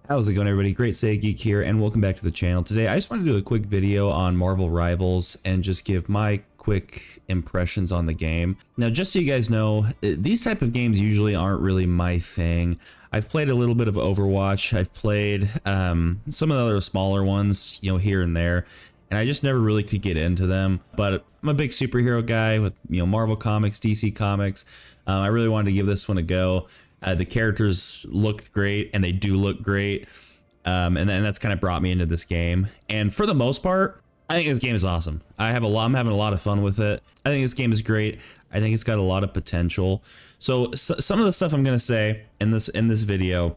How's it going, everybody? Great Say Geek here, and welcome back to the channel. Today, I just want to do a quick video on Marvel Rivals and just give my quick impressions on the game. Now, just so you guys know, these type of games usually aren't really my thing. I've played a little bit of Overwatch. I've played some of the other smaller ones, here and there, and I just never really could get into them. But I'm a big superhero guy with, Marvel Comics, DC Comics. I really wanted to give this one a go. The characters looked great, and they do look great, and then that's kind of brought me into this game. And for the most part, I think this game is awesome. I'm having a lot of fun with it. I think this game is great. I think it's got a lot of potential. So some of the stuff I'm gonna say in this video,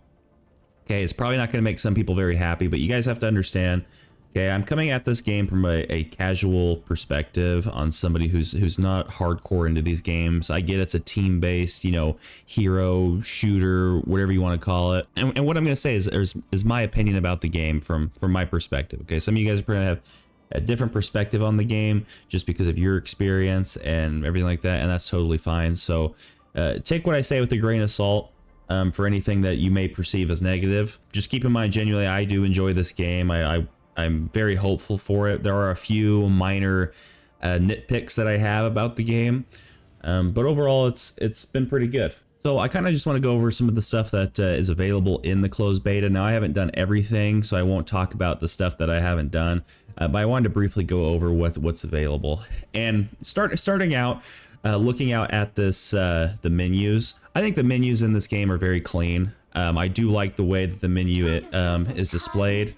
okay, it's probably not gonna make some people very happy, but you guys have to understand. Okay, I'm coming at this game from a casual perspective on somebody who's not hardcore into these games. I get it's a team-based, hero, shooter, whatever you want to call it. And what I'm going to say is my opinion about the game from my perspective. Okay, some of you guys are going to have a different perspective on the game just because of your experience and everything like that, and that's totally fine. So take what I say with a grain of salt. For anything that you may perceive as negative, just keep in mind, genuinely, I do enjoy this game. I'm very hopeful for it. There are a few minor nitpicks that I have about the game, but overall it's been pretty good. So I kind of just want to go over some of the stuff that is available in the closed beta. Now, I haven't done everything, so I won't talk about the stuff that I haven't done, but I wanted to briefly go over what's available. And starting out, looking out at this the menus. I think the menus in this game are very clean. I do like the way that the menu is displayed.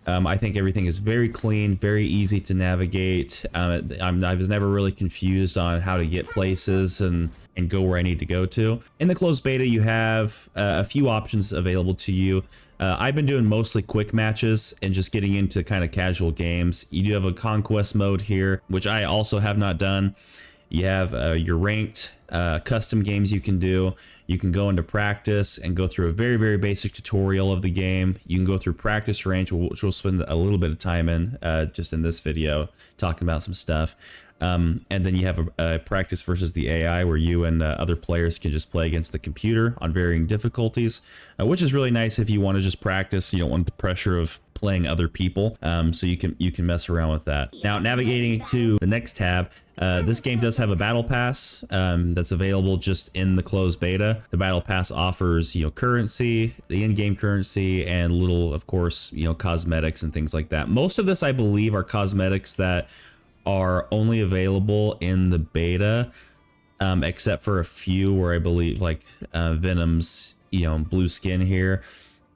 I think everything is very clean, very easy to navigate. I was never really confused on how to get places and go where I need to go to. In the closed beta, you have a few options available to you. I've been doing mostly quick matches and just getting into kind of casual games. You do have a conquest mode here, which I also have not done. You have your ranked custom games you can do. You can go into practice and go through a very, very basic tutorial of the game. You can go through practice range, which we'll spend a little bit of time in just in this video, talking about some stuff. And then you have a practice versus the AI, where you and other players can just play against the computer on varying difficulties, which is really nice if you want to just practice. You don't want the pressure of playing other people, so you can mess around with that. Now, navigating to the next tab, this game does have a battle pass that's available just in the closed beta. The battle pass offers currency, the in-game currency, and little, of course, cosmetics and things like that. Most of this, I believe, are cosmetics that are only available in the beta, except for a few where I believe, like Venom's blue skin here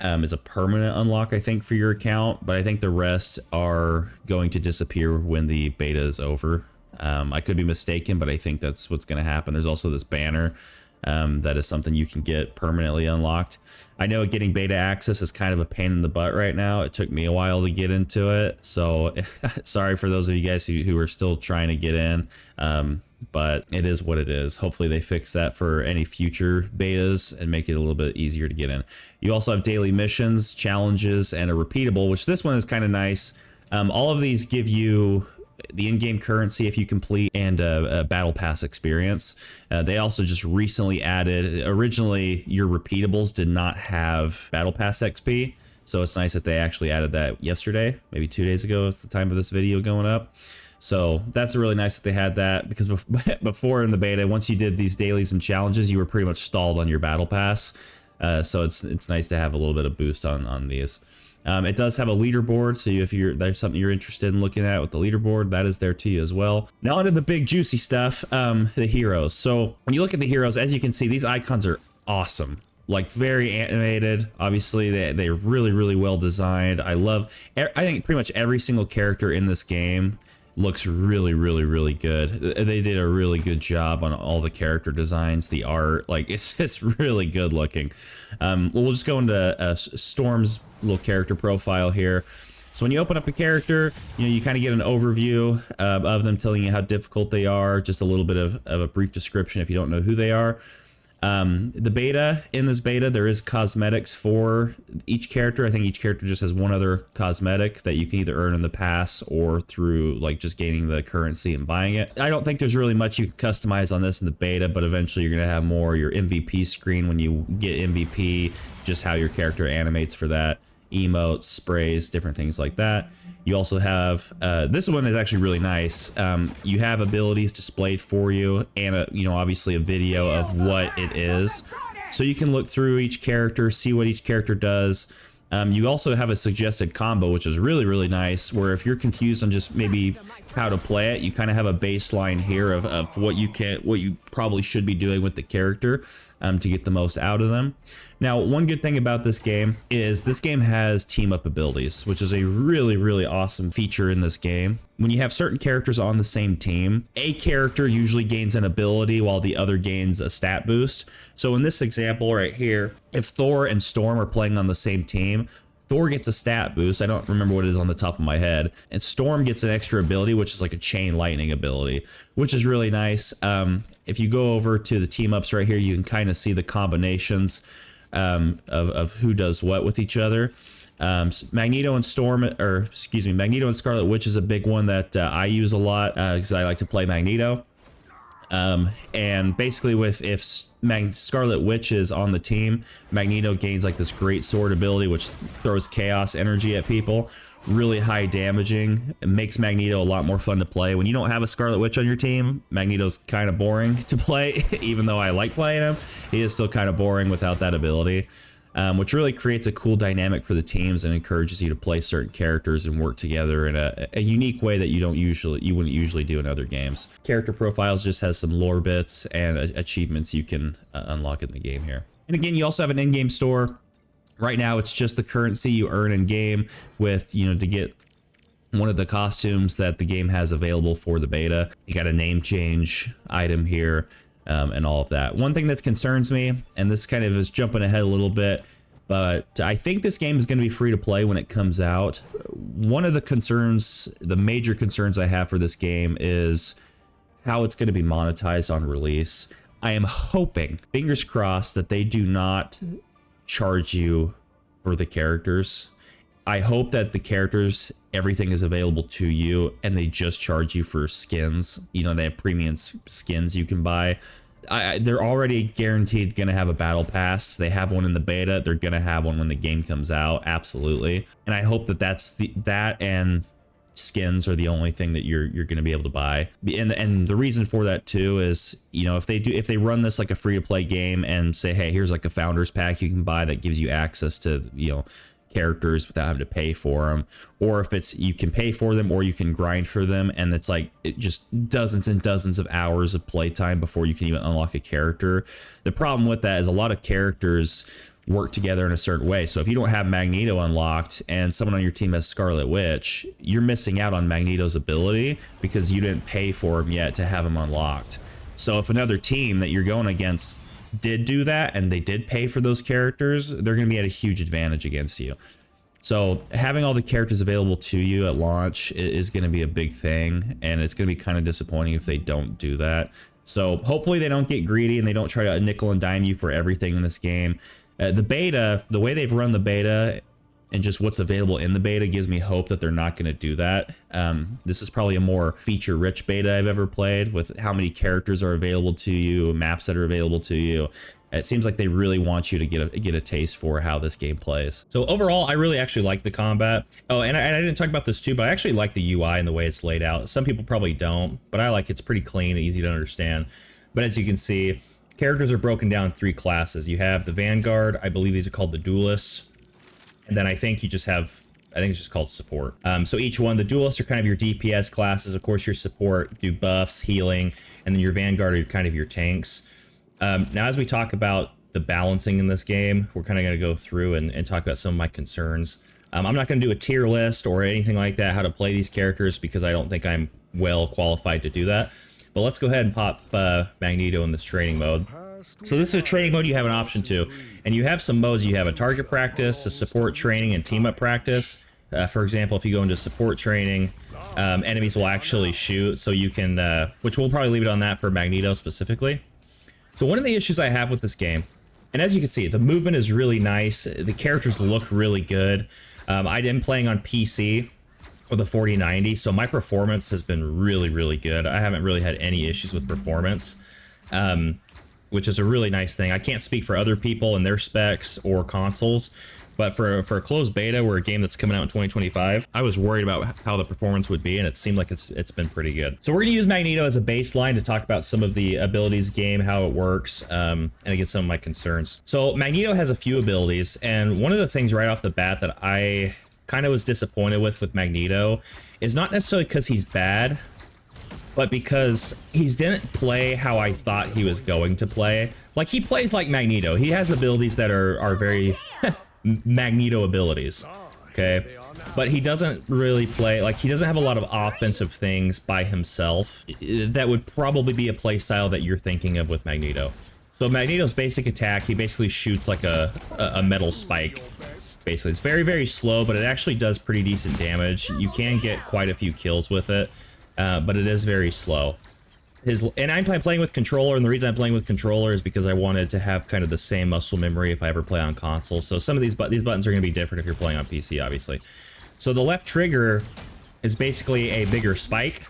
is a permanent unlock, I think, for your account, but I think the rest are going to disappear when the beta is over. I could be mistaken, but I think that's what's going to happen. There's also this banner that is something you can get permanently unlocked. I know getting beta access is kind of a pain in the butt right now. It took me a while to get into it, so sorry for those of you guys who are still trying to get in, but it is what it is. Hopefully they fix that for any future betas and make it a little bit easier to get in. You also have daily missions, challenges, and a repeatable, which this one is kind of nice. All of these give you the in-game currency if you complete, and a battle pass experience. They also just recently added, originally your repeatables did not have battle pass XP, so it's nice that they actually added that yesterday, maybe 2 days ago at the time of this video going up. So that's really nice that they had that, because before in the beta, once you did these dailies and challenges, you were pretty much stalled on your battle pass. So it's nice to have a little bit of boost on these. It does have a leaderboard, so if there's something you're interested in looking at with the leaderboard, that is there to you as well. Now onto the big juicy stuff, the heroes. So when you look at the heroes, as you can see, these icons are awesome. Like, very animated. Obviously, they're really, really well designed. I think pretty much every single character in this game looks really, really, really good. They did a really good job on all the character designs, the art, like it's really good looking. We'll just go into Storm's little character profile here. So when you open up a character, you kind of get an overview of them, telling you how difficult they are, just a little bit of a brief description if you don't know who they are. The beta, in this beta, there is cosmetics for each character. I think each character just has one other cosmetic that you can either earn in the pass or through like just gaining the currency and buying it. I don't think there's really much you can customize on this in the beta, but eventually you're going to have more. Your MVP screen when you get MVP, just how your character animates for that, emotes, sprays, different things like that. You also have, this one is actually really nice. You have abilities displayed for you and, you know, obviously a video of what it is. So you can look through each character, see what each character does. You also have a suggested combo, which is really, really nice, where if you're confused on just maybe how to play it, you kind of have a baseline here of what you probably should be doing with the character to get the most out of them. Now, one good thing about this game is this game has team up abilities, which is a really, really awesome feature in this game. When you have certain characters on the same team, a character usually gains an ability while the other gains a stat boost. So in this example right here, if Thor and Storm are playing on the same team, Thor gets a stat boost. I don't remember what it is on the top of my head. And Storm gets an extra ability, which is like a chain lightning ability, which is really nice. If you go over to the team ups right here, you can kind of see the combinations of who does what with each other. Magneto and Magneto and Scarlet Witch is a big one that I use a lot because I like to play Magneto. And basically if Scarlet Witch is on the team, Magneto gains like this great sword ability which throws chaos energy at people, really high damaging. It makes Magneto a lot more fun to play. When you don't have a Scarlet Witch on your team, Magneto's kind of boring to play. Even though I like playing him, he is still kind of boring without that ability. Which really creates a cool dynamic for the teams and encourages you to play certain characters and work together in a unique way that you wouldn't usually do in other games. Character profiles just has some lore bits and achievements you can unlock in the game here. And again, you also have an in-game store. Right now, it's just the currency you earn in game with, you know, to get one of the costumes that the game has available for the beta. You got a name change item here. And all of that. One thing that concerns me, and this kind of is jumping ahead a little bit, but I think this game is going to be free to play when it comes out. One of the concerns, the major concerns I have for this game is how it's going to be monetized on release. I am hoping, fingers crossed, that they do not charge you for the characters. I hope that the characters, everything is available to you and they just charge you for skins. You know, they have premium skins you can buy. They're already guaranteed going to have a battle pass. They have one in the beta. They're going to have one when the game comes out. Absolutely. And I hope that that and skins are the only thing that you're going to be able to buy. And the reason for that too is, you know, if they run this like a free to play game and say, hey, here's like a founders pack you can buy that gives you access to, you know, characters without having to pay for them, or if it's you can pay for them or you can grind for them, and it's like it just dozens and dozens of hours of playtime before you can even unlock a character. The problem with that is a lot of characters work together in a certain way. So if you don't have Magneto unlocked and someone on your team has Scarlet Witch, you're missing out on Magneto's ability because you didn't pay for him yet to have him unlocked. So if another team that you're going against did do that and they did pay for those characters, they're going to be at a huge advantage against you. So having all the characters available to you at launch is going to be a big thing, and it's going to be kind of disappointing if they don't do that. So hopefully they don't get greedy and they don't try to nickel and dime you for everything in this game. The beta, the way they've run the beta and just what's available in the beta gives me hope that they're not going to do that. This is probably a more feature-rich beta I've ever played, with how many characters are available to you, maps that are available to you. It seems like they really want you to get a taste for how this game plays. So overall, I really actually like the combat. Oh, and I didn't talk about this too, but I actually like the UI and the way it's laid out. Some people probably don't, but I like it's pretty clean, easy to understand. But as you can see, characters are broken down in 3 classes. You have the Vanguard, I believe these are called the Duelists. And then I think you just have, I think it's just called support. So each one, the Duelists are kind of your DPS classes. Of course, your support do buffs, healing, and then your Vanguard are kind of your tanks. Now, as we talk about the balancing in this game, we're kind of going to go through and talk about some of my concerns. I'm not going to do a tier list or anything like that, how to play these characters, because I don't think I'm well qualified to do that. But let's go ahead and pop Magneto in this training mode. So this is a training mode you have an option to, and you have some modes. You have a target practice, a support training, and team up practice. For example, if you go into support training, enemies will actually shoot, so you can, which we'll probably leave it on that for Magneto specifically. So one of the issues I have with this game, and as you can see, the movement is really nice. The characters look really good. I am playing on PC with a 4090, so my performance has been really, really good. I haven't really had any issues with performance, which is a really nice thing. I can't speak for other people and their specs or consoles, but for a closed beta or a game that's coming out in 2025, I was worried about how the performance would be, and it seemed like it's been pretty good. So we're gonna use Magneto as a baseline to talk about some of the abilities game, how it works, and again, some of my concerns. So Magneto has a few abilities, and one of the things right off the bat that I kind of was disappointed with Magneto is not necessarily because he's bad, but because he didn't play how I thought he was going to play. Like, he plays like Magneto. He has abilities that are very Magneto abilities, okay? But he doesn't really play, like, he doesn't have a lot of offensive things by himself. That would probably be a play style that you're thinking of with Magneto. So Magneto's basic attack, he basically shoots like a metal spike. Basically, it's very, very slow, but it actually does pretty decent damage. You can get quite a few kills with it, but it is very slow. And I'm playing with controller, and the reason I'm playing with controller is because I wanted to have kind of the same muscle memory if I ever play on console. So some of these buttons are going to be different if you're playing on PC, obviously. So the left trigger is basically a bigger spike.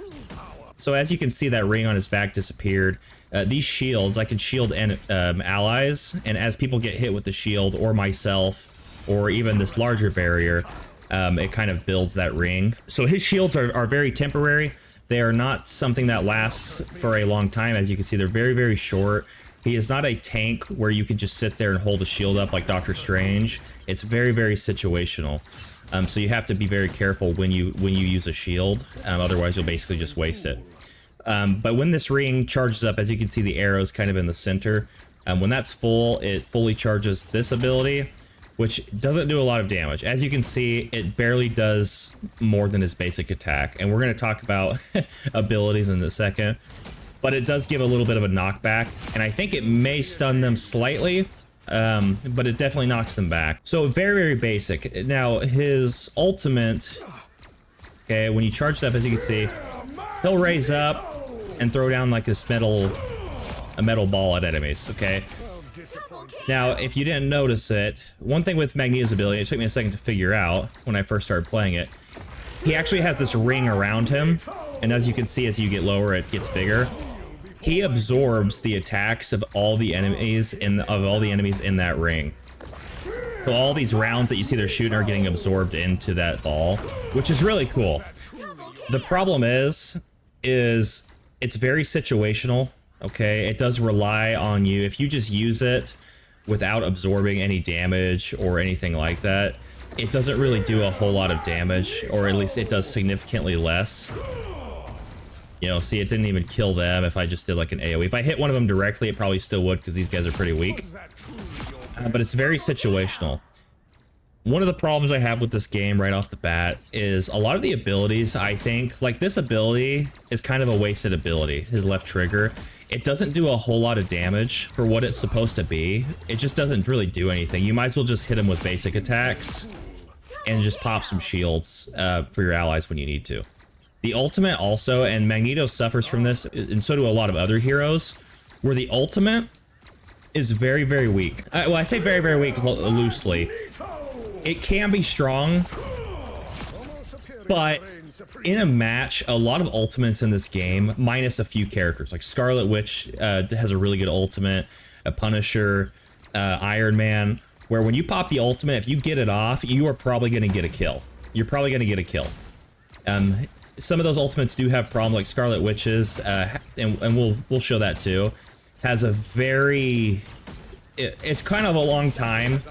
So as you can see, that ring on his back disappeared. These shields, I can shield allies, and as people get hit with the shield, or myself, or even this larger barrier, it kind of builds that ring. So his shields are very temporary. They are not something that lasts for a long time. As you can see, they're very, very short. He is not a tank where you can just sit there and hold a shield up like Doctor Strange. It's very, very situational. So you have to be very careful when you use a shield. Otherwise, you'll basically just waste it. But when this ring charges up, as you can see, the arrow's kind of in the center. When that's full, it fully charges this ability, which doesn't do a lot of damage. As you can see, it barely does more than his basic attack. And we're going to talk about abilities in a second. But it does give a little bit of a knockback. And I think it may stun them slightly, but it definitely knocks them back. So very, very basic. Now, his ultimate, okay, when you charge it up, as you can see, he'll raise up and throw down like this metal ball at enemies, okay? Now, if you didn't notice it, one thing with Magneto's ability, it took me a second to figure out when I first started playing it, he actually has this ring around him, and as you can see, as you get lower, it gets bigger. He absorbs the attacks of all the enemies in that ring. So all these rounds that you see they're shooting are getting absorbed into that ball, which is really cool. The problem is it's very situational, okay? It does rely on you. If you just use it without absorbing any damage or anything like that, it doesn't really do a whole lot of damage, or at least it does significantly less. You know, see, it didn't even kill them if I just did like an AoE. If I hit one of them directly, it probably still would, because these guys are pretty weak. But it's very situational. One of the problems I have with this game right off the bat is a lot of the abilities, I think, like this ability is kind of a wasted ability, his left trigger. It doesn't do a whole lot of damage for what it's supposed to be. It just doesn't really do anything. You might as well just hit him with basic attacks and just pop some shields for your allies when you need to. The ultimate also, and Magneto suffers from this, and so do a lot of other heroes, where the ultimate is very, very weak. Well, I say very, very weak loosely. It can be strong, but in a match, a lot of ultimates in this game, minus a few characters, like Scarlet Witch has a really good ultimate, a Punisher, Iron Man, where when you pop the ultimate, if you get it off, you are probably going to get a kill. You're probably going to get a kill. Some of those ultimates do have problems, like Scarlet Witch's, and we'll show that too, has a very... It's kind of a long time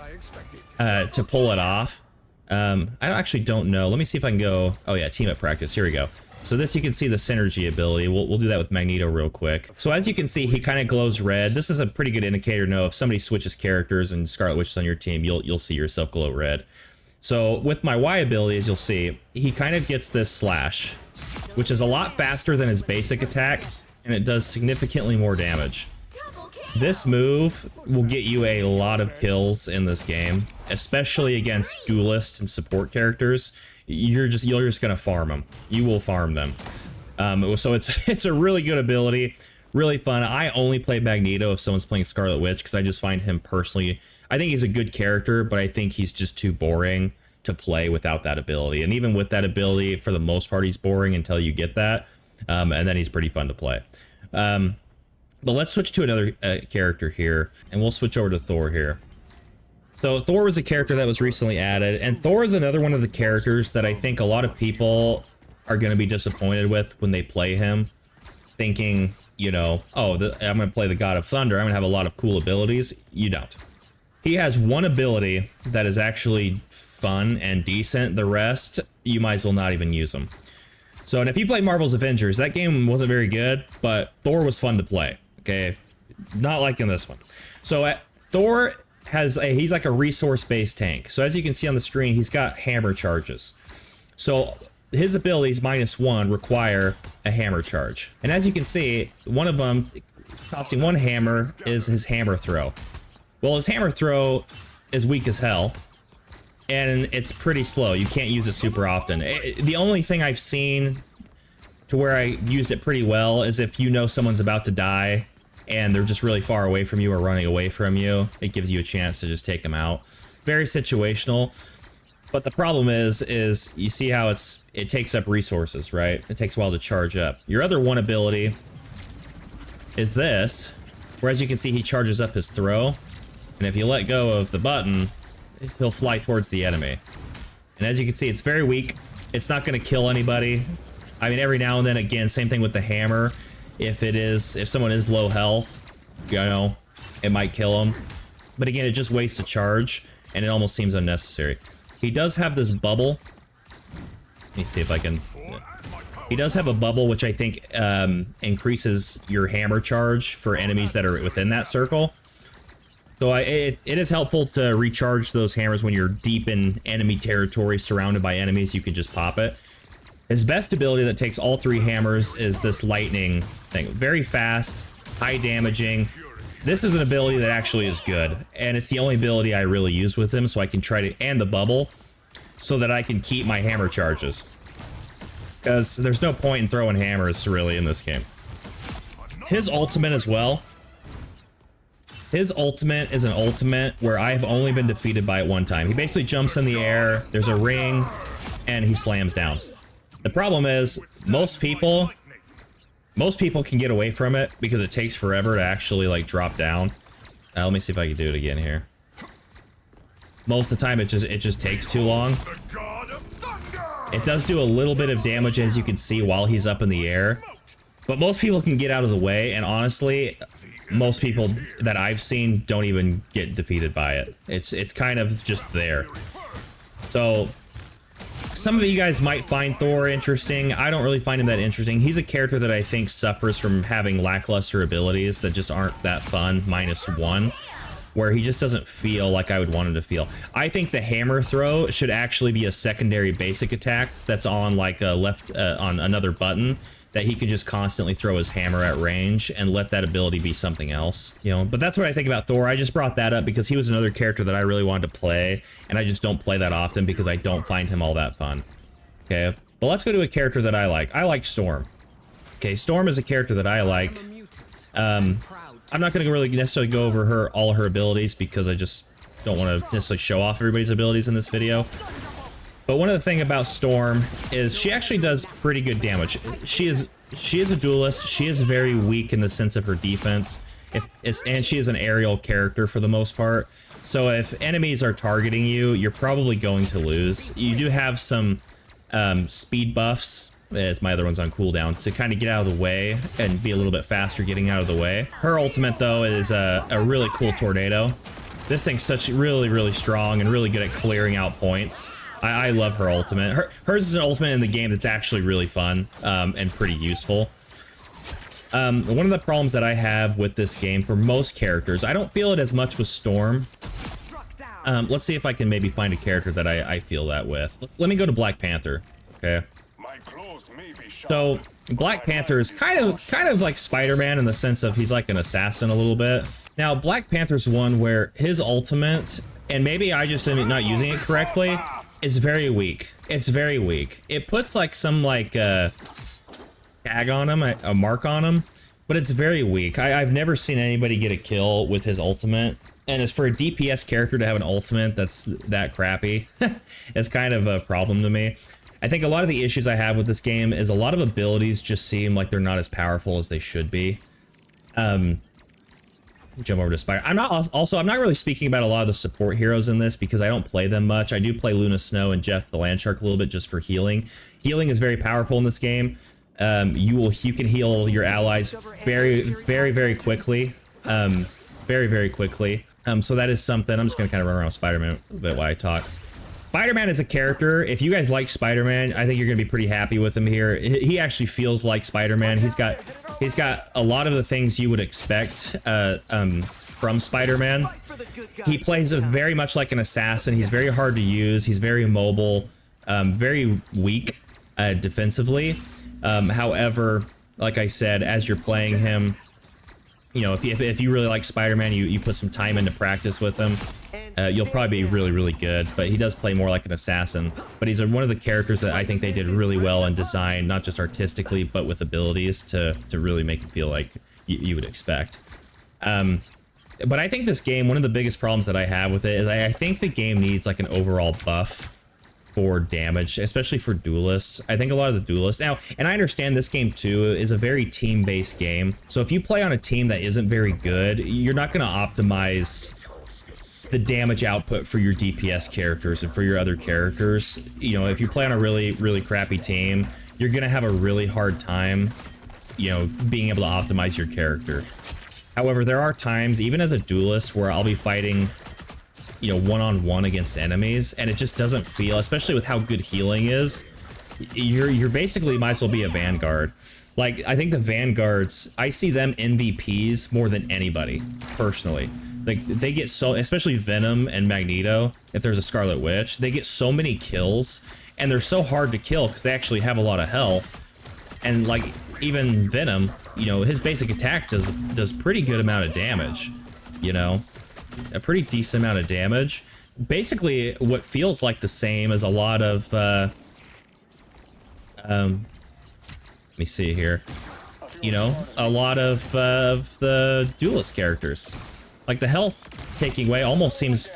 to pull it off. I actually don't know. Let me see if I can go... Oh yeah, team at practice. Here we go. So this, you can see the synergy ability. We'll do that with Magneto real quick. So as you can see, he kind of glows red. This is a pretty good indicator to know if somebody switches characters and Scarlet Witch is on your team, you'll see yourself glow red. So with my Y ability, as you'll see, he kind of gets this slash, which is a lot faster than his basic attack, and it does significantly more damage. This move will get you a lot of kills in this game, especially against duelist and support characters. You're just gonna farm them. You will farm them. So it's a really good ability. Really fun. I only play Magneto if someone's playing Scarlet Witch because I just find him personally, I think he's a good character, but I think he's just too boring to play without that ability. And even with that ability, for the most part, he's boring until you get that. And then he's pretty fun to play. But let's switch to another character here, and we'll switch over to Thor here. So Thor was a character that was recently added, and Thor is another one of the characters that I think a lot of people are going to be disappointed with when they play him, thinking, you know, oh, I'm going to play the God of Thunder, I'm going to have a lot of cool abilities. You don't. He has one ability that is actually fun and decent. The rest, you might as well not even use them. So, and if you play Marvel's Avengers, that game wasn't very good, but Thor was fun to play. Okay, not like in this one. So Thor has he's like a resource-based tank. So as you can see on the screen, he's got hammer charges. So his abilities -1 require a hammer charge. And as you can see, one of them costing 1 hammer is his hammer throw. Well, his hammer throw is weak as hell, and it's pretty slow. You can't use it super often. The only thing I've seen to where I used it pretty well is if you know someone's about to die and they're just really far away from you or running away from you, it gives you a chance to just take them out. Very situational. But the problem is you see how it takes up resources, right? It takes a while to charge up. Your other one ability is this, where as you can see, he charges up his throw. And if you let go of the button, he'll fly towards the enemy. And as you can see, it's very weak. It's not going to kill anybody. I mean, every now and then, again, same thing with the hammer. If someone is low health, you know, it might kill them. But again, it just wastes a charge, and it almost seems unnecessary. He does have this bubble. Let me see if I can... He does have a bubble, which I think increases your hammer charge for enemies that are within that circle. So it is helpful to recharge those hammers when you're deep in enemy territory, surrounded by enemies. You can just pop it. His best ability that takes all 3 hammers is this lightning thing. Very fast, high damaging. This is an ability that actually is good, and it's the only ability I really use with him, so I can try to, and the bubble, so that I can keep my hammer charges. Because there's no point in throwing hammers, really, in this game. His ultimate as well. His ultimate is an ultimate where I've only been defeated by it 1 time. He basically jumps in the air, there's a ring, and he slams down. The problem is, most people can get away from it because it takes forever to actually, like, drop down. Let me see if I can do it again here. Most of the time, it just takes too long. It does do a little bit of damage, as you can see, while he's up in the air. But most people can get out of the way, and honestly, most people that I've seen don't even get defeated by it. It's kind of just there. So... some of you guys might find Thor interesting. I don't really find him that interesting. He's a character that I think suffers from having lackluster abilities that just aren't that fun, -1, where he just doesn't feel like I would want him to feel. I think the hammer throw should actually be a secondary basic attack that's on like a on another button that he can just constantly throw his hammer at range and let that ability be something else, you know. But that's what I think about Thor. I just brought that up because he was another character that I really wanted to play, and I just don't play that often because I don't find him all that fun. Okay, but let's go to a character that I like. I like Storm. Okay, Storm is a character that I like. I'm not going to really necessarily go over all her abilities because I just don't want to necessarily show off everybody's abilities in this video. But one of the things about Storm is she actually does pretty good damage. She is a duelist. She is very weak in the sense of her defense. And she is an aerial character for the most part. So if enemies are targeting you, you're probably going to lose. You do have some speed buffs, as my other one's on cooldown, to kind of get out of the way and be a little bit faster getting out of the way. Her ultimate, though, is a really cool tornado. This thing's really, really strong and really good at clearing out points. I love her ultimate. Hers is an ultimate in the game that's actually really fun and pretty useful. One of the problems that I have with this game for most characters, I don't feel it as much with Storm. Let's see if I can maybe find a character that I feel that with. Let me go to Black Panther. Okay. So Black Panther is kind of like Spider-Man in the sense of he's like an assassin a little bit. Now Black Panther's one where his ultimate, and maybe I just am not using it correctly, is very weak. It's very weak. It puts like some like tag on him, a mark on him, but it's very weak. I've never seen anybody get a kill with his ultimate. And as for a DPS character to have an ultimate that's that crappy, it's kind of a problem to me. I think a lot of the issues I have with this game is a lot of abilities just seem like they're not as powerful as they should be. Jump over to Spire. I'm not really speaking about a lot of the support heroes in this because I don't play them much. I do play Luna Snow and Jeff the Landshark a little bit just for healing. Healing is very powerful in this game. You can heal your allies very quickly. Very quickly. So that is something. I'm just gonna kind of run around with Spider-Man a bit while I talk. Spider-Man is a character. If you guys like Spider-Man, I think you're gonna be pretty happy with him here. He actually feels like Spider-Man. He's got a lot of the things you would expect from Spider-Man. He plays very much like an assassin. He's very hard to use. He's very mobile, very weak defensively. However, like I said, as you're playing him, you know, if you really like Spider-Man, you put some time into practice with him, you'll probably be really good. But he does play more like an assassin. But he's one of the characters that I think they did really well in design, not just artistically, but with abilities to really make him feel like you would expect. But I think this game, one of the biggest problems that I have with it is I think the game needs like an overall buff for damage, especially for duelists. I think a lot of the duelists now, and I understand this game too is a very team-based game. So if you play on a team that isn't very good, you're not going to optimize the damage output for your DPS characters and for your other characters. You know, if you play on a really crappy team, you're going to have a really hard time, you know, being able to optimize your character. However, there are times, even as a duelist, where I'll be fighting, you know, one-on-one against enemies, and it just doesn't feel, especially with how good healing is, you're basically might as well be a Vanguard. Like, I think the Vanguards, I see them MVPs more than anybody, personally. Like, they get so, especially Venom and Magneto, if there's a Scarlet Witch, they get so many kills, and they're so hard to kill because they actually have a lot of health. And, like, even Venom, you know, his basic attack does pretty good amount of damage, you know? A pretty decent amount of damage. Basically, what feels like the same as a lot of, let me see here. You know, a lot of the duelist characters. Like, the health taking away almost seems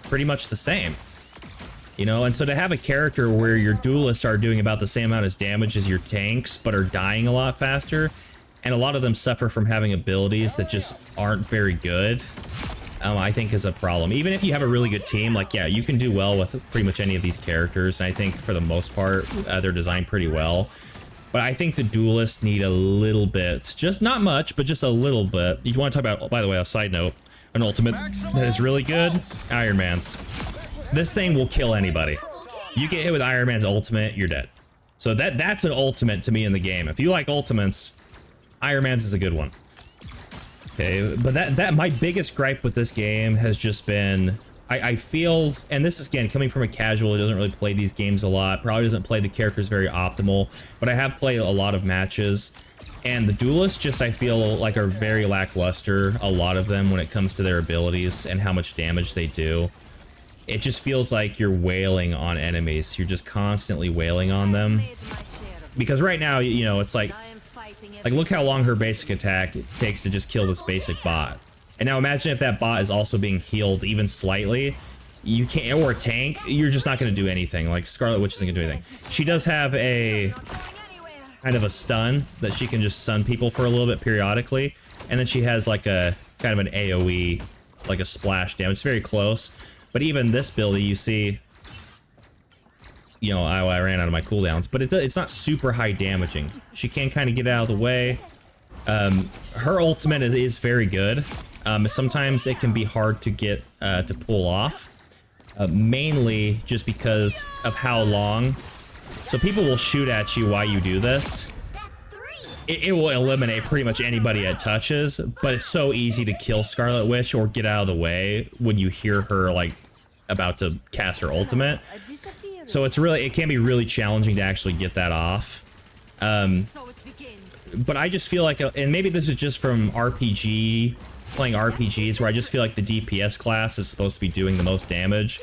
pretty much the same. You know, and so to have a character where your duelists are doing about the same amount of damage as your tanks, but are dying a lot faster, and a lot of them suffer from having abilities that just aren't very good, I think is a problem. Even if you have a really good team, like, yeah, you can do well with pretty much any of these characters. And I think for the most part, they're designed pretty well. But I think the duelists need a little bit, just not much, but just a little bit. You want to talk about, by the way, a side note, an ultimate that is really good, Iron Man's. This thing will kill anybody. You get hit with Iron Man's ultimate, you're dead. So that's an ultimate to me in the game. If you like ultimates, Iron Man's is a good one. Okay, but that my biggest gripe with this game has just been, I feel, and this is again coming from a casual who doesn't really play these games a lot, probably doesn't play the characters very optimal, but I have played a lot of matches, and the duelists just, I feel like, are very lackluster, a lot of them, when it comes to their abilities and how much damage they do. It just feels like you're wailing on enemies. You're just constantly wailing on them. Because right now, you know, it's like look how long her basic attack takes to just kill this basic bot. And now imagine if that bot is also being healed even slightly. You can't, or a tank, you're just not going to do anything. Like, Scarlet Witch isn't going to do anything. She does have a kind of a stun that she can just stun people for a little bit periodically. And then she has like a kind of an AoE, like a splash damage. It's very close. But even this build, you see, you know, I ran out of my cooldowns, but it's not super high damaging. She can kind of get out of the way. Her ultimate is very good. Sometimes it can be hard to get to pull off, mainly just because of how long. So people will shoot at you while you do this. It will eliminate pretty much anybody it touches, but it's so easy to kill Scarlet Witch or get out of the way when you hear her like about to cast her ultimate. So it can be really challenging to actually get that off. But I just feel like, and maybe this is just from playing RPGs, where I just feel like the DPS class is supposed to be doing the most damage,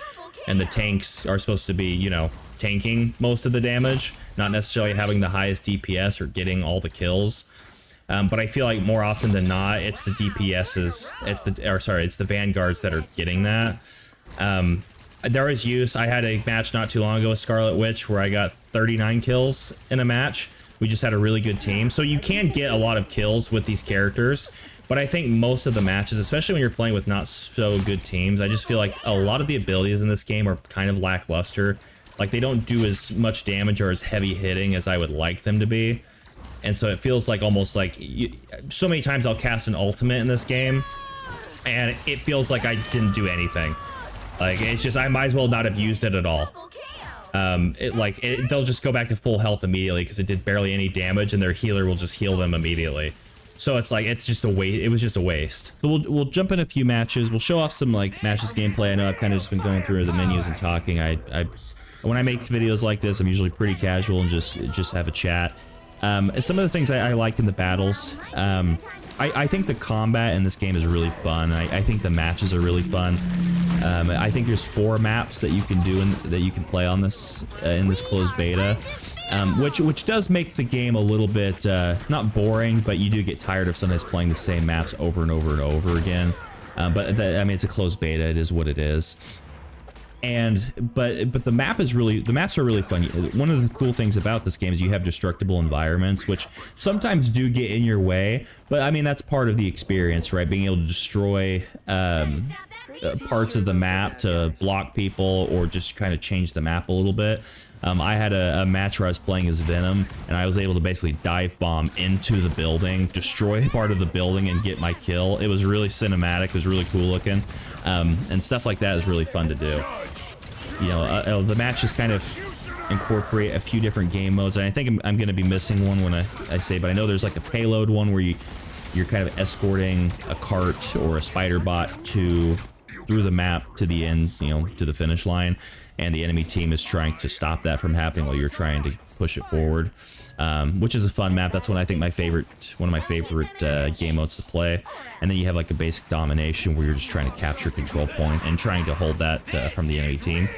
and the tanks are supposed to be, you know, tanking most of the damage, not necessarily having the highest DPS or getting all the kills. But I feel like more often than not, it's the DPSs, it's the Vanguards that are getting that. There is use. I had a match not too long ago with Scarlet Witch where I got 39 kills in a match. We just had a really good team. So you can get a lot of kills with these characters, but I think most of the matches, especially when you're playing with not so good teams, I just feel like a lot of the abilities in this game are kind of lackluster. Like they don't do as much damage or as heavy hitting as I would like them to be. And so it feels like almost like so many times I'll cast an ultimate in this game and it feels like I didn't do anything. Like it's just, I might as well not have used it at all. They'll just go back to full health immediately because it did barely any damage and their healer will just heal them immediately. So it's like, it's just a waste. It was just a waste. So we'll jump in a few matches. We'll show off some like matches gameplay. I know I've kind of just been going through the menus and talking. When I make videos like this, I'm usually pretty casual and just have a chat. Some of the things I like in the battles, I think the combat in this game is really fun. I think the matches are really fun. I think there's 4 maps that you can do that you can play on this in this closed beta, which does make the game a little bit not boring, but you do get tired of sometimes playing the same maps over and over and over again. I mean, it's a closed beta. It is what it is. But the maps are really fun. One of the cool things about this game is you have destructible environments, which sometimes do get in your way, but I mean that's part of the experience, right? Being able to destroy parts of the map to block people or just kind of change the map a little bit. I had a match where I was playing as Venom, and I was able to basically dive bomb into the building, destroy part of the building, and get my kill. It was really cinematic. It was really cool looking, and stuff like that is really fun to do. You know, the matches kind of incorporate a few different game modes, and I think I'm going to be missing one when I say, but I know there's like a payload one where you're kind of escorting a cart or a spider bot through the map to the end, you know, to the finish line, and the enemy team is trying to stop that from happening while you're trying to push it forward, which is a fun map. That's one of my favorite game modes to play. And then you have like a basic domination where you're just trying to capture control point and trying to hold that from the enemy team.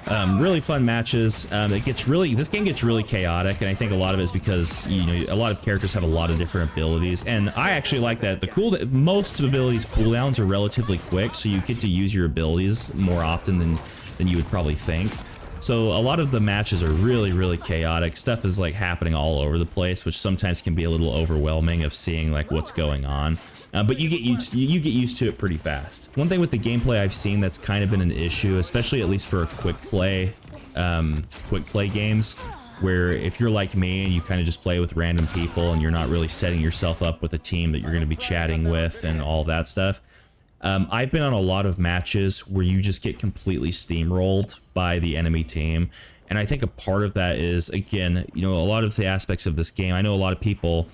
Really fun matches. This game gets really chaotic, and I think a lot of it is because, you know, a lot of characters have a lot of different abilities, and I actually like that. Most abilities cooldowns are relatively quick, so you get to use your abilities more often than you would probably think. So a lot of the matches are really, really chaotic. Stuff is like happening all over the place, which sometimes can be a little overwhelming of seeing like what's going on. But you get used to it pretty fast. One thing with the gameplay I've seen that's kind of been an issue, especially at least for quick play games, where if you're like me and you kind of just play with random people and you're not really setting yourself up with a team that you're going to be chatting with and all that stuff. I've been on a lot of matches where you just get completely steamrolled by the enemy team. And I think a part of that is, again, you know, a lot of the aspects of this game. I know a lot of people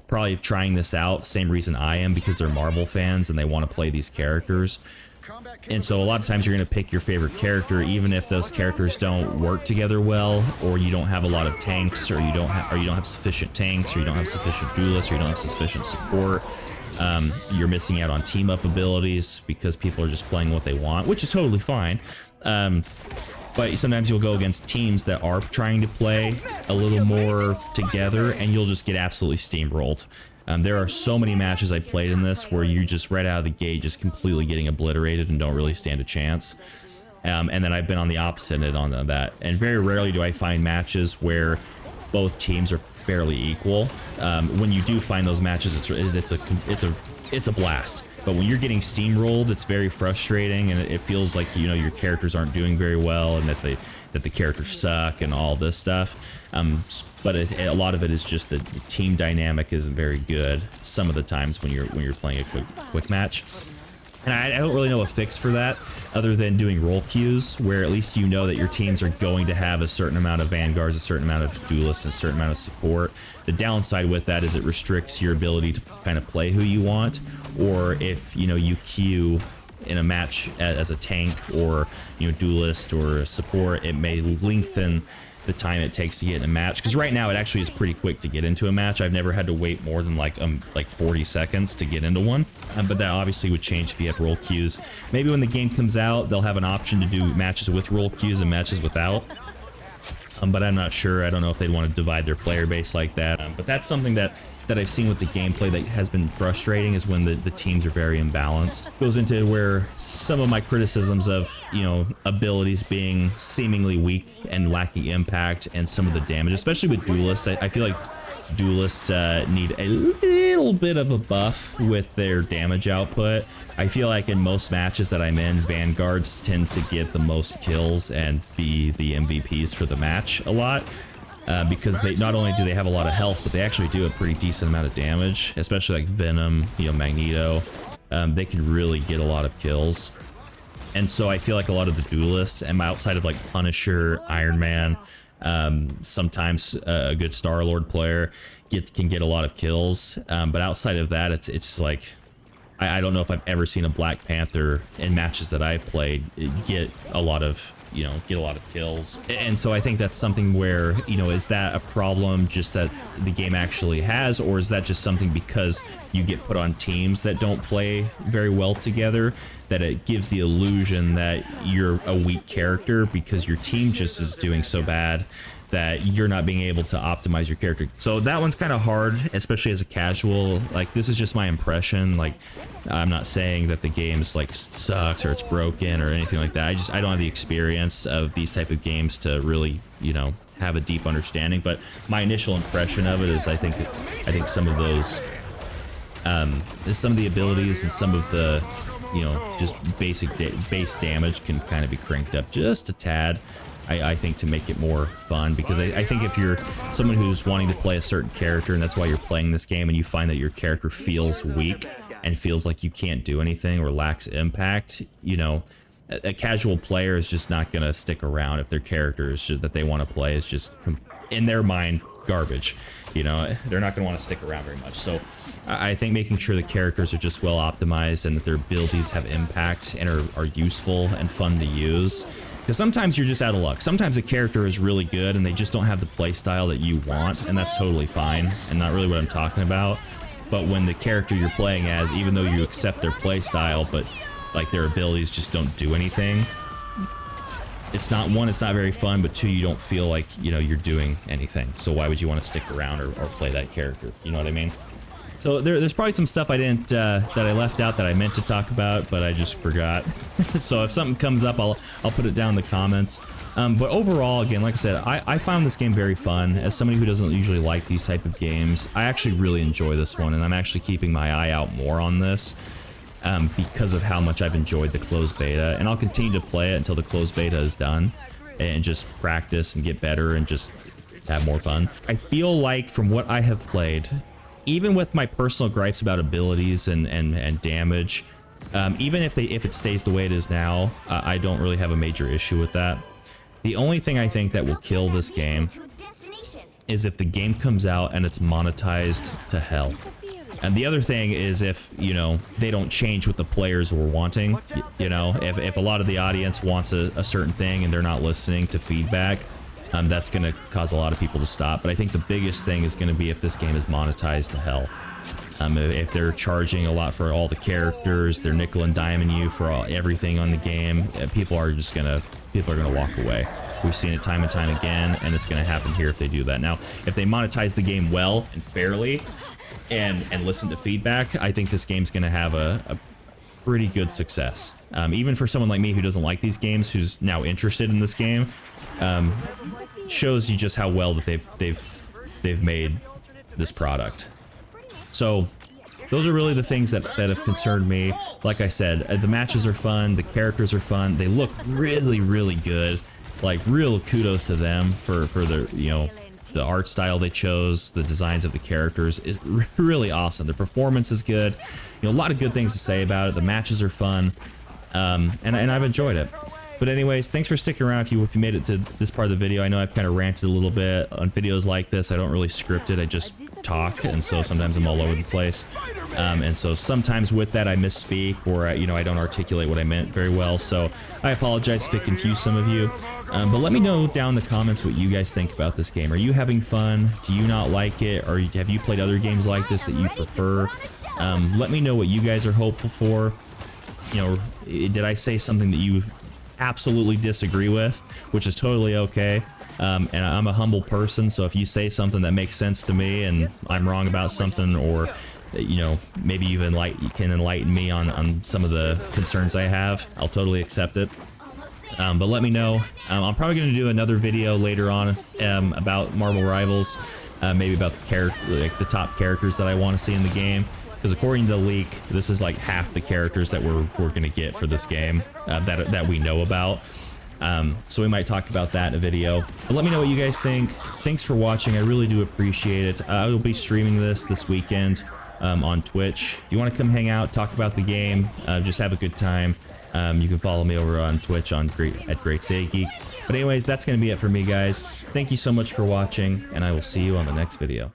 probably trying this out, same reason I am, because they're Marvel fans and they want to play these characters. And so a lot of times you're going to pick your favorite character, even if those characters don't work together well, or you don't have a lot of tanks, or you don't have sufficient tanks, or you don't have sufficient duelists, or you don't have sufficient support. You're missing out on team up abilities because people are just playing what they want, which is totally fine. But sometimes you'll go against teams that are trying to play a little more together, and you'll just get absolutely steamrolled. There are so many matches I played in this where you just right out of the gate just completely getting obliterated and don't really stand a chance. And then I've been on the opposite end on that. And very rarely do I find matches where both teams are fairly equal. When you do find those matches, it's a blast. But when you're getting steamrolled, it's very frustrating, and it feels like, you know, your characters aren't doing very well, and that the characters suck and all this stuff. But a lot of it is just that the team dynamic isn't very good some of the times when you're playing a quick match. And I don't really know a fix for that other than doing role queues, where at least you know that your teams are going to have a certain amount of vanguards, a certain amount of duelists, and a certain amount of support. The downside with that is it restricts your ability to kind of play who you want, or if, you know, you queue in a match as a tank or, you know, duelist or a support, it may lengthen the time it takes to get in a match, because right now it actually is pretty quick to get into a match. I've never had to wait more than like 40 seconds to get into one, but that obviously would change if you had role queues. Maybe when the game comes out, they'll have an option to do matches with role queues and matches without. but I'm not sure. I don't know if they'd want to divide their player base like that. But that's something that I've seen with the gameplay that has been frustrating, is when the teams are very imbalanced. Goes into where some of my criticisms of, you know, abilities being seemingly weak and lacking impact, and some of the damage, especially with duelists. I feel like duelists need a little bit of a buff with their damage output. I feel like in most matches that I'm in, vanguards tend to get the most kills and be the MVPs for the match a lot. Because they not only do they have a lot of health, but they actually do a pretty decent amount of damage, especially like Venom, you know, Magneto. They can really get a lot of kills. And so I feel like a lot of the duelists, and outside of like Punisher, Iron Man, sometimes a good Star-Lord player can get a lot of kills. But outside of that, it's like, I don't know if I've ever seen a Black Panther in matches that I've played get a lot of, you know, get a lot of kills. And so I think that's something where, you know, is that a problem just that the game actually has, or is that just something because you get put on teams that don't play very well together, that it gives the illusion that you're a weak character because your team just is doing so bad that you're not being able to optimize your character. So that one's kind of hard, especially as a casual. Like, this is just my impression. Like, I'm not saying that the game's like sucks or it's broken or anything like that. I don't have the experience of these type of games to really, you know, have a deep understanding. But my initial impression of it is I think some of those, some of the abilities and some of the, you know, just base damage can kind of be cranked up just a tad. I think to make it more fun, because I think if you're someone who's wanting to play a certain character and that's why you're playing this game, and you find that your character feels weak and feels like you can't do anything or lacks impact, you know, a casual player is just not going to stick around if their character that they want to play is just, in their mind, garbage. You know, they're not going to want to stick around very much. So I think making sure the characters are just well optimized and that their abilities have impact and are useful and fun to use. Because sometimes you're just out of luck. Sometimes a character is really good and they just don't have the play style that you want, and that's totally fine and not really what I'm talking about. But when the character you're playing as, even though you accept their play style, but like their abilities just don't do anything, it's not, one, it's not very fun, but two, you don't feel like, you know, you're doing anything. So why would you want to stick around or play that character? You know what I mean? So there's probably some stuff I didn't, that I left out that I meant to talk about, but I just forgot. So if something comes up, I'll put it down in the comments. But overall, again, like I said, I found this game very fun. As somebody who doesn't usually like these type of games, I actually really enjoy this one, and I'm actually keeping my eye out more on this, because of how much I've enjoyed the closed beta, and I'll continue to play it until the closed beta is done, and just practice and get better and just have more fun. I feel like from what I have played, even with my personal gripes about abilities and damage, even if it stays the way it is now, I don't really have a major issue with that. The only thing I think that will kill this game is if the game comes out and it's monetized to hell. And the other thing is if, you know, they don't change what the players were wanting. You know, if a lot of the audience wants a certain thing and they're not listening to feedback, that's going to cause a lot of people to stop. But I think the biggest thing is going to be if this game is monetized to hell. If they're charging a lot for all the characters, they're nickel and diming you for everything on the game, people are gonna walk away. We've seen it time and time again, and it's going to happen here if they do that. Now, if they monetize the game well and fairly, and listen to feedback, I think this game's going to have a pretty good success. Even for someone like me who doesn't like these games, who's now interested in this game, shows you just how well that they've made this product. So those are really the things that have concerned me. Like I said, the matches are fun, the characters are fun, they look really, really good. Like, real kudos to them for their, you know, the art style they chose, the designs of the characters is really awesome. The performance is good. You know, a lot of good things to say about it. The matches are fun, and I've enjoyed it. But anyways, thanks for sticking around if you made it to this part of the video. I know I've kind of ranted a little bit on videos like this. I don't really script it. I just talk, and so sometimes I'm all over the place. And so sometimes with that I misspeak, or you know, I don't articulate what I meant very well. So I apologize if it confused some of you. But let me know down in the comments what you guys think about this game. Are you having fun? Do you not like it? Or have you played other games like this that you prefer? Let me know what you guys are hopeful for. You know, did I say something that you absolutely disagree with, which is totally okay. And I'm a humble person, so if you say something that makes sense to me and I'm wrong about something, or you know, maybe you can enlighten me on some of the concerns I have, I'll totally accept it. But let me know. I'm probably going to do another video later on about Marvel Rivals, maybe about the top characters that I want to see in the game. Because according to the leak, this is like half the characters that we're going to get for this game that we know about. So we might talk about that in a video. But let me know what you guys think. Thanks for watching. I really do appreciate it. I will be streaming this weekend on Twitch. If you want to come hang out, talk about the game, just have a good time, you can follow me over on Twitch at Great Sega Geek. But anyways, that's going to be it for me, guys. Thank you so much for watching, and I will see you on the next video.